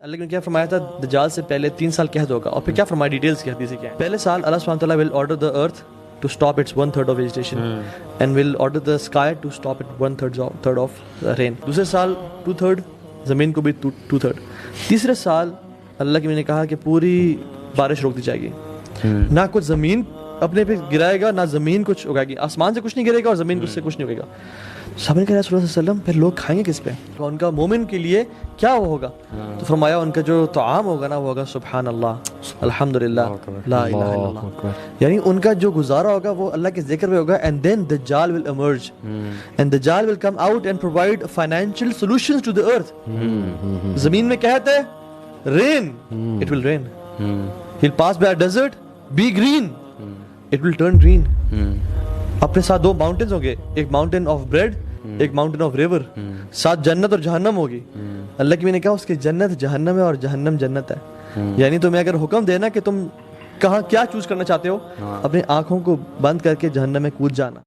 اللہ نے کیا فرمایا تھا دجال سے پہلے 3 سال قحط ہوگا اور پھر کیا فرمایا ڈیٹیلز کی حدیث کیا ہے. پہلے سال اللہ سبحانہ وتعالی will order the earth to stop its 1/3 of vegetation and will order the sky to stop it 1/3 of rain. دوسرے سال 2/3 زمین کو بھی 2/3. تیسرے سال اللہ کی میں نے کہا کہ پوری بارش روک دی جائے گی, نہ کچھ زمین اپنے پہ گرائے گا, نہ زمین کچھ اگائے گی, آسمان سے کچھ نہیں گرے گا اور زمین کچھ سے کچھ نہیں اگے گا. صحابہ نے کہا رسول اللہ صلی اللہ علیہ وسلم پھر لوگ کھائیں گے کس پہ؟ تو ان کا مومن کے لیے کیا ہوگا؟ تو فرمایا ان کا جو طعام ہوگا نا وہ ہوگا سبحان اللہ الحمدللہ لا الہ الا اللہ, یعنی ان کا جو گزارا ہوگا وہ اللہ کے ذکر میں ہوگا. اینڈ دین دجال ول emerge and Dajjal will come out and provide financial solutions to the earth. زمین میں کہتے ہیں rain, it will rain. He will pass by a desert, be green, it will turn green. اپنے ساتھ 2 ماؤنٹینز ہوں گے, ایک ماؤنٹین آف بریڈ, ایک ماؤنٹین آف ریور. ساتھ جنت اور جہنم ہوگی. اللہ کی میں نے کہا اس کی جنت جہنم ہے اور جہنم جنت ہے. یعنی تمہیں اگر حکم دینا کہ تم کہاں کیا چوز کرنا چاہتے ہو, اپنی آنکھوں کو بند کر کے جہنم میں کود جانا.